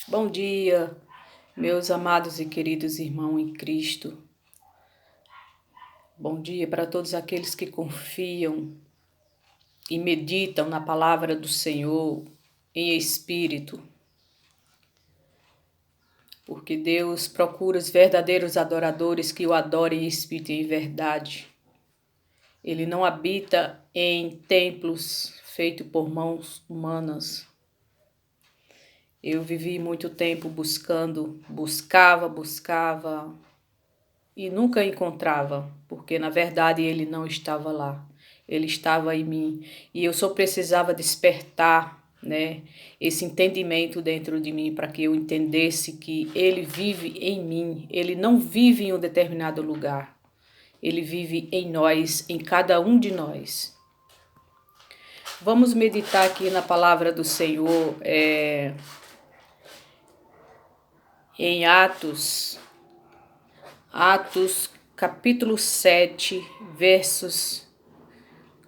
Bom dia, meus amados e queridos irmãos em Cristo. Bom dia para todos aqueles que confiam e meditam na palavra do Senhor em espírito, porque Deus procura os verdadeiros adoradores que o adorem em espírito e em verdade. Ele não habita em templos feitos por mãos humanas. Eu vivi muito tempo buscava e nunca encontrava, porque na verdade ele não estava lá. Ele estava em mim e eu só precisava despertar, né, esse entendimento dentro de mim para que eu entendesse que ele vive em mim. Ele não vive em um determinado lugar. Ele vive em nós, em cada um de nós. Vamos meditar aqui na palavra do Senhor, em Atos capítulo 7, versos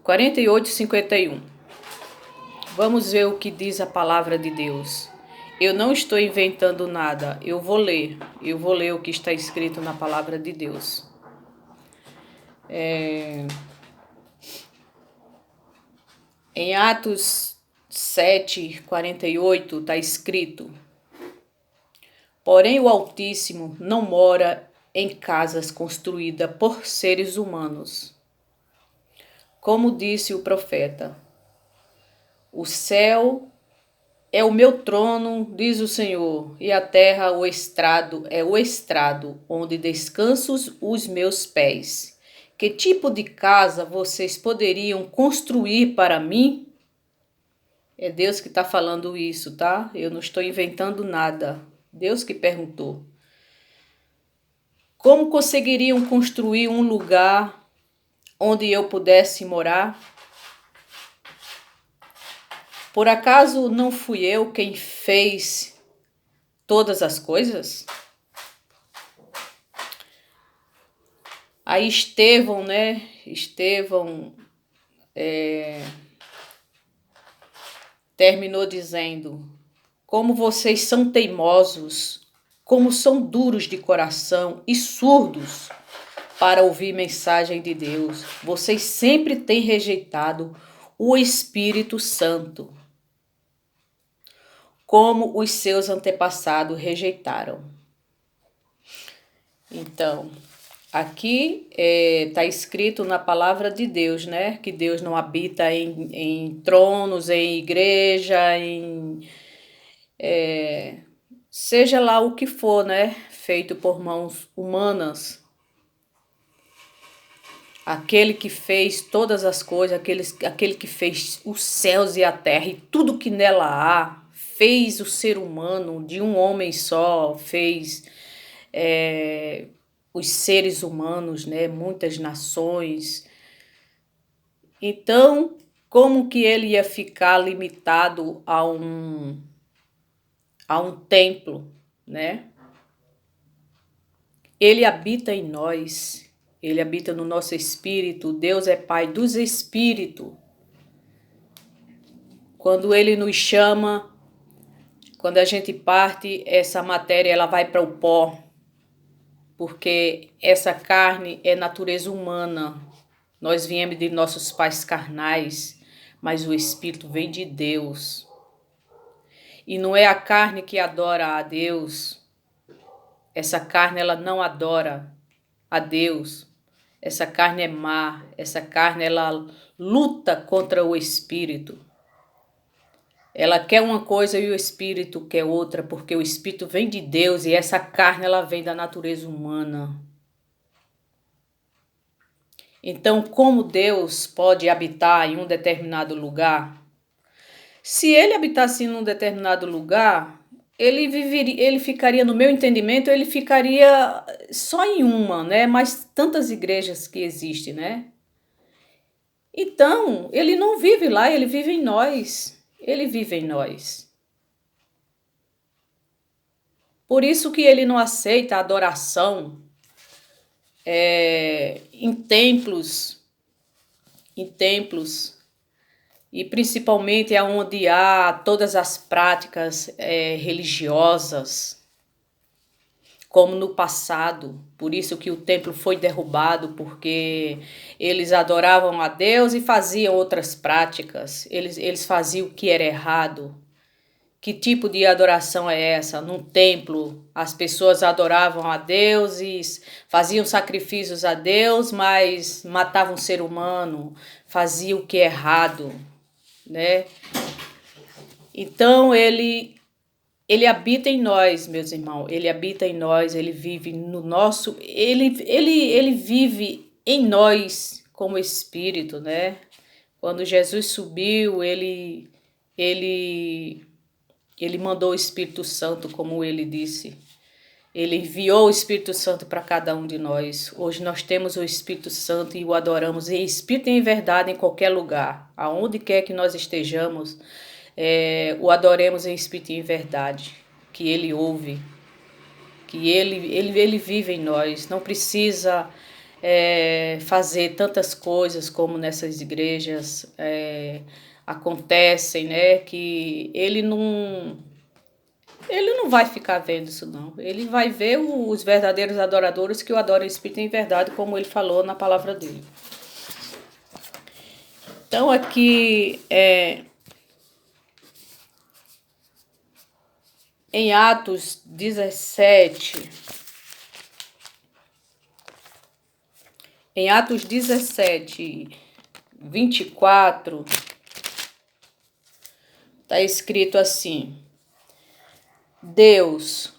48 e 51. Vamos ver o que diz a palavra de Deus. Eu não estou inventando nada, eu vou ler o que está escrito na palavra de Deus. Em Atos 7, 48 está escrito: Porém o Altíssimo não mora em casas construídas por seres humanos. Como disse o profeta, o céu é o meu trono, diz o Senhor, e a terra o estrado onde descansam os meus pés. Que tipo de casa vocês poderiam construir para mim? É Deus que está falando isso, tá? Eu não estou inventando nada. Deus que perguntou. Como conseguiriam construir um lugar onde eu pudesse morar? Por acaso não fui eu quem fez todas as coisas? Aí Estevão, né? Terminou dizendo: Como vocês são teimosos, como são duros de coração e surdos para ouvir mensagem de Deus. Vocês sempre têm rejeitado o Espírito Santo, como os seus antepassados rejeitaram. Então, aqui está escrito na palavra de Deus, né? Que Deus não habita em tronos, em igreja, seja lá o que for, né? Feito por mãos humanas. Aquele que fez todas as coisas, aquele que fez os céus e a terra e tudo que nela há, fez o ser humano de um homem só, fez os seres humanos, né? Muitas nações. Então, como que ele ia ficar limitado a um templo, né? Ele habita em nós, ele habita no nosso espírito. Deus é Pai dos espíritos. Quando ele nos chama, quando a gente parte, essa matéria ela vai para o pó, porque essa carne é natureza humana. Nós viemos de nossos pais carnais, mas o espírito vem de Deus. E não é a carne que adora a Deus. Essa carne ela não adora a Deus. Essa carne é má. Essa carne ela luta contra o espírito. Ela quer uma coisa e o espírito quer outra, porque o espírito vem de Deus e essa carne ela vem da natureza humana. Então, como Deus pode habitar em um determinado lugar? Se ele habitasse em um determinado lugar, ele ficaria, no meu entendimento, ele ficaria só em uma, né? Mas tantas igrejas que existem, né? Então, ele não vive lá, ele vive em nós. Ele vive em nós. Por isso que ele não aceita a adoração em templos e principalmente aonde há todas as práticas religiosas, como no passado. Por isso que o templo foi derrubado, porque eles adoravam a Deus e faziam outras práticas. Eles faziam o que era errado. Que tipo de adoração é essa? Num templo, as pessoas adoravam a Deus e faziam sacrifícios a Deus, mas matavam um ser humano, faziam o que é errado, né? Então ele habita em nós, meus irmãos. Ele habita em nós, ele vive no nosso, ele vive em nós como espírito, né? Quando Jesus subiu, ele ele mandou o Espírito Santo, como ele disse. Ele enviou o Espírito Santo para cada um de nós. Hoje nós temos o Espírito Santo e o adoramos em espírito e em verdade em qualquer lugar. Aonde quer que nós estejamos, o adoremos em espírito e em verdade. Que ele ouve, que ele vive em nós. Não precisa fazer tantas coisas como nessas igrejas acontecem, né? Que ele não vai ficar vendo isso, não. Ele vai ver os verdadeiros adoradores que o adoram em espírito e em verdade, como ele falou na palavra dele. Então, aqui, em Atos 17, em Atos 17, 24, está escrito assim: Deus,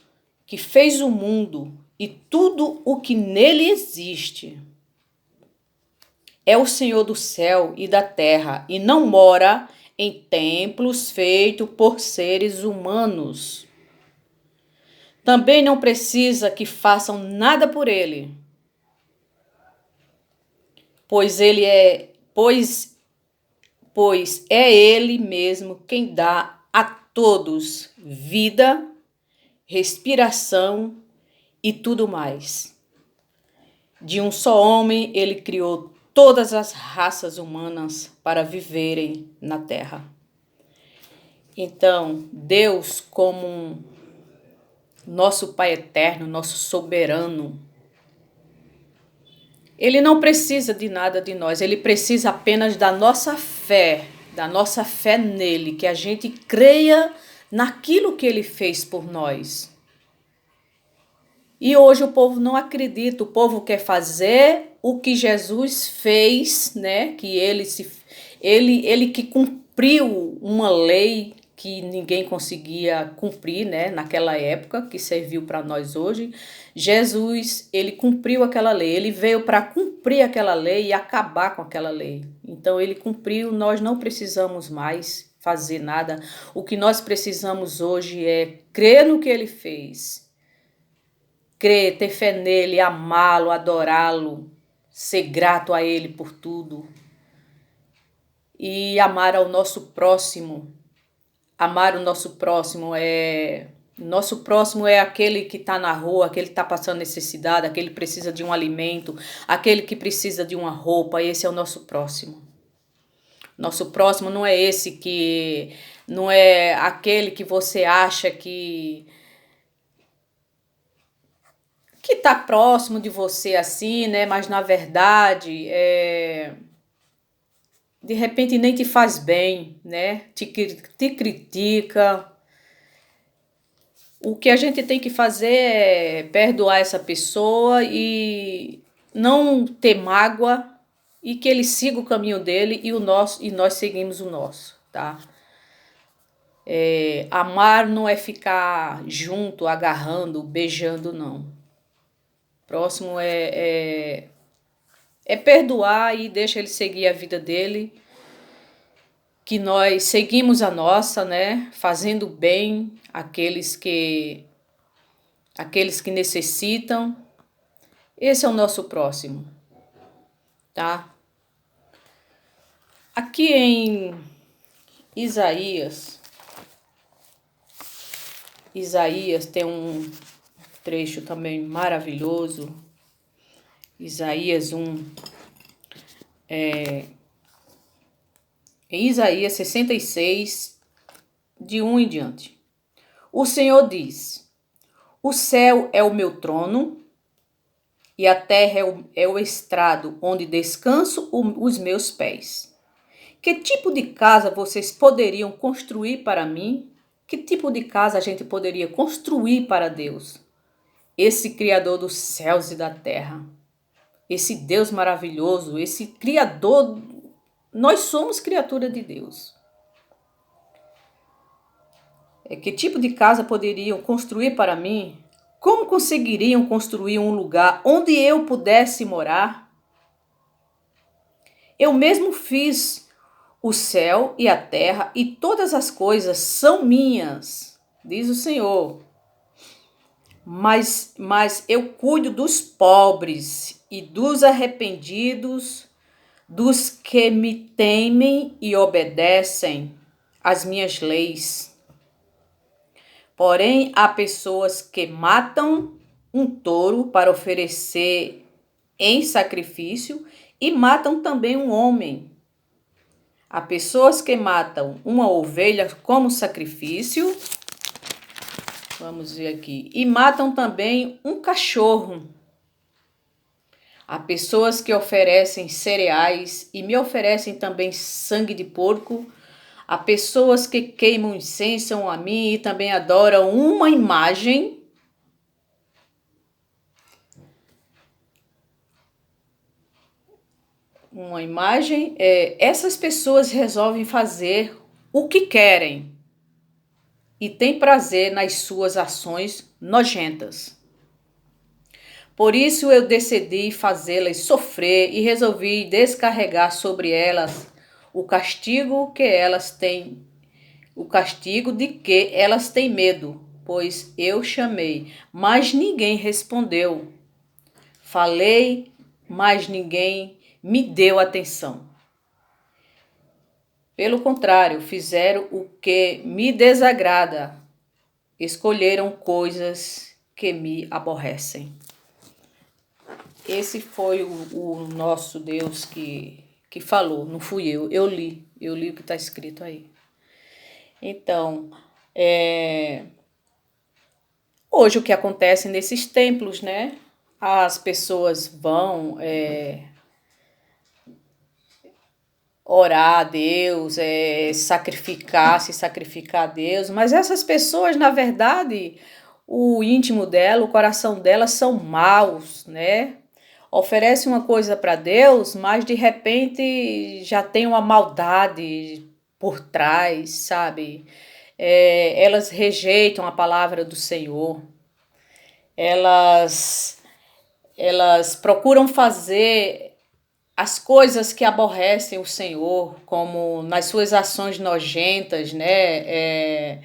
que fez o mundo e tudo o que nele existe, é o Senhor do céu e da terra e não mora em templos feitos por seres humanos. Também não precisa que façam nada por ele, pois é ele mesmo quem dá a todos vida, respiração e tudo mais. De um só homem ele criou todas as raças humanas para viverem na terra. Então, Deus, como nosso Pai eterno, nosso soberano, ele não precisa de nada de nós, ele precisa apenas da nossa fé nele, que a gente creia naquilo que ele fez por nós. E hoje o povo não acredita, o povo quer fazer o que Jesus fez, né? Que ele que cumpriu uma lei que ninguém conseguia cumprir, né? Naquela época, que serviu para nós hoje. Jesus, ele cumpriu aquela lei, ele veio para cumprir aquela lei e acabar com aquela lei. Então ele cumpriu, nós não precisamos mais fazer nada. O que nós precisamos hoje é crer no que ele fez. Crer, ter fé nele, amá-lo, adorá-lo, ser grato a ele por tudo. E amar ao nosso próximo. Amar o nosso próximo é... Nosso próximo é aquele que está na rua, aquele que está passando necessidade, aquele que precisa de um alimento, aquele que precisa de uma roupa. Esse é o nosso próximo. Nosso próximo não é esse que... Não é aquele que você acha que tá próximo de você assim, né? Mas na verdade, de repente nem te faz bem, né? Te critica. O que a gente tem que fazer é perdoar essa pessoa e não ter mágoa e que ele siga o caminho dele e nós seguimos o nosso, tá? Amar não é ficar junto, agarrando, beijando, não. Próximo é perdoar e deixa ele seguir a vida dele, que nós seguimos a nossa, né? Fazendo bem àqueles que necessitam. Esse é o nosso próximo, tá? Aqui em Isaías tem um trecho também maravilhoso. Isaías 1, Em Isaías 66, de 1 em diante. O Senhor diz: o céu é o meu trono e a terra é o estrado onde descanso os meus pés. Que tipo de casa vocês poderiam construir para mim? Que tipo de casa a gente poderia construir para Deus? Esse Criador dos céus e da terra. Esse Deus maravilhoso, esse Criador. Nós somos criatura de Deus. Que tipo de casa poderiam construir para mim? Como conseguiriam construir um lugar onde eu pudesse morar? Eu mesmo fiz o céu e a terra e todas as coisas são minhas, diz o Senhor. Mas eu cuido dos pobres e dos arrependidos, dos que me temem e obedecem às minhas leis. Porém, há pessoas que matam um touro para oferecer em sacrifício e matam também um homem. Há pessoas que matam uma ovelha como sacrifício, vamos ver aqui, e matam também um cachorro. Há pessoas que oferecem cereais e me oferecem também sangue de porco. Há pessoas que queimam incenso a mim e também adoram uma imagem. Essas pessoas resolvem fazer o que querem e têm prazer nas suas ações nojentas. Por isso eu decidi fazê-las sofrer e resolvi descarregar sobre elas o castigo de que elas têm medo, pois eu chamei, mas ninguém respondeu. Falei, mas ninguém me deu atenção. Pelo contrário, fizeram o que me desagrada, escolheram coisas que me aborrecem. Esse foi o nosso Deus que falou, não fui eu. Eu li o que está escrito aí. Então, hoje o que acontece nesses templos, né? As pessoas vão orar a Deus, se sacrificar a Deus, mas essas pessoas, na verdade, o íntimo dela, o coração delas são maus, né? Oferece uma coisa para Deus, mas de repente já tem uma maldade por trás, sabe? Elas rejeitam a palavra do Senhor. Elas procuram fazer as coisas que aborrecem o Senhor, como nas suas ações nojentas, né?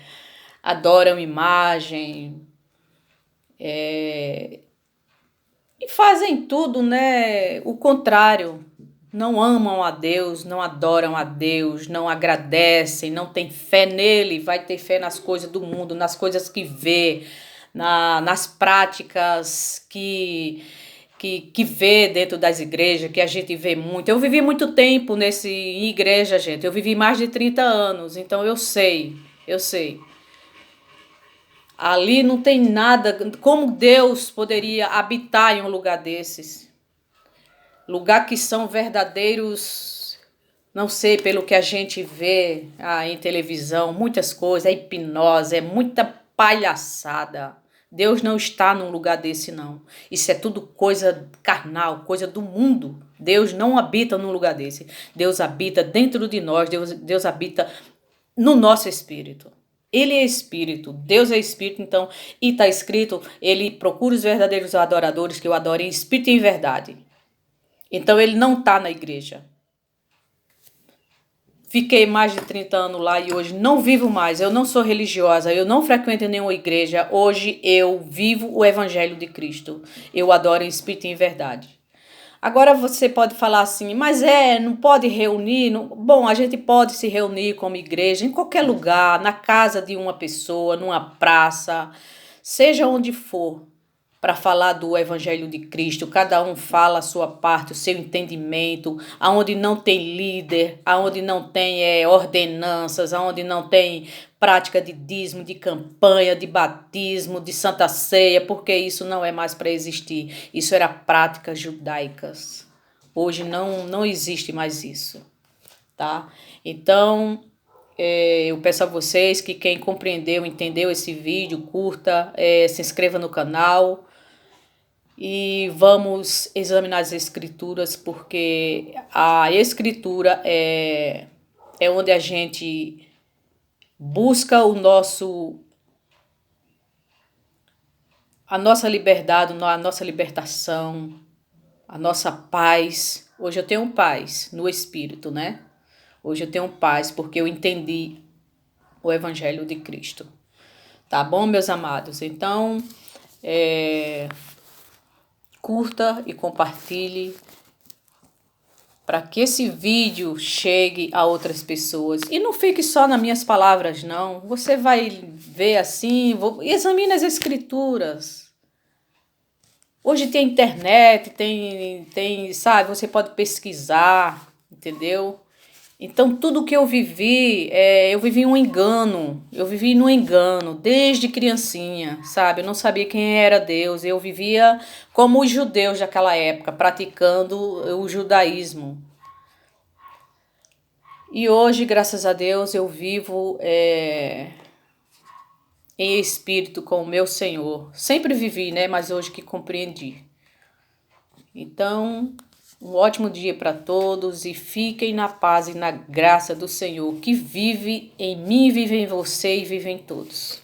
Adoram imagem, e fazem tudo, né? O contrário. Não amam a Deus, não adoram a Deus, não agradecem, não têm fé nele, vai ter fé nas coisas do mundo, nas coisas que vê, nas práticas que vê dentro das igrejas, que a gente vê muito. Eu vivi muito tempo em igreja, gente. Eu vivi mais de 30 anos, então eu sei. Ali não tem nada. Como Deus poderia habitar em um lugar desses? Lugar que são verdadeiros, não sei, pelo que a gente vê em televisão, muitas coisas, é hipnose, é muita palhaçada. Deus não está num lugar desse, não. Isso é tudo coisa carnal, coisa do mundo. Deus não habita num lugar desse. Deus habita dentro de nós, Deus habita no nosso espírito. Ele é espírito, Deus é espírito, então, e está escrito, ele procura os verdadeiros adoradores que o adorem em espírito e em verdade. Então ele não está na igreja. Fiquei mais de 30 anos lá e hoje não vivo mais. Eu não sou religiosa, eu não frequento nenhuma igreja. Hoje eu vivo o evangelho de Cristo. Eu adoro em espírito e em verdade. Agora você pode falar assim, mas não pode reunir? Não... Bom, a gente pode se reunir como igreja em qualquer lugar, na casa de uma pessoa, numa praça, seja onde for. para falar do Evangelho de Cristo. Cada um fala a sua parte, o seu entendimento, aonde não tem líder, aonde não tem ordenanças, aonde não tem prática de dízimo, de campanha, de batismo, de santa ceia, porque isso não é mais para existir. Isso era práticas judaicas. Hoje não existe mais isso, tá? Então, eu peço a vocês que quem compreendeu, entendeu esse vídeo, curta, se inscreva no canal e vamos examinar as escrituras, porque a escritura é onde a gente busca a nossa liberdade, a nossa libertação, a nossa paz. Hoje eu tenho paz no espírito, né? Hoje eu tenho paz porque eu entendi o Evangelho de Cristo. Tá bom, meus amados? Então, curta e compartilhe para que esse vídeo chegue a outras pessoas. E não fique só nas minhas palavras, não. Você vai ver assim, examine as escrituras. Hoje tem internet, tem, sabe, você pode pesquisar, entendeu? Então, tudo que eu vivi um engano. Eu vivi no engano desde criancinha, sabe? Eu não sabia quem era Deus. Eu vivia como os judeus daquela época, praticando o judaísmo. E hoje, graças a Deus, eu vivo em espírito com o meu Senhor. Sempre vivi, né? Mas hoje que compreendi. Então, um ótimo dia para todos e fiquem na paz e na graça do Senhor, que vive em mim, vive em você e vive em todos.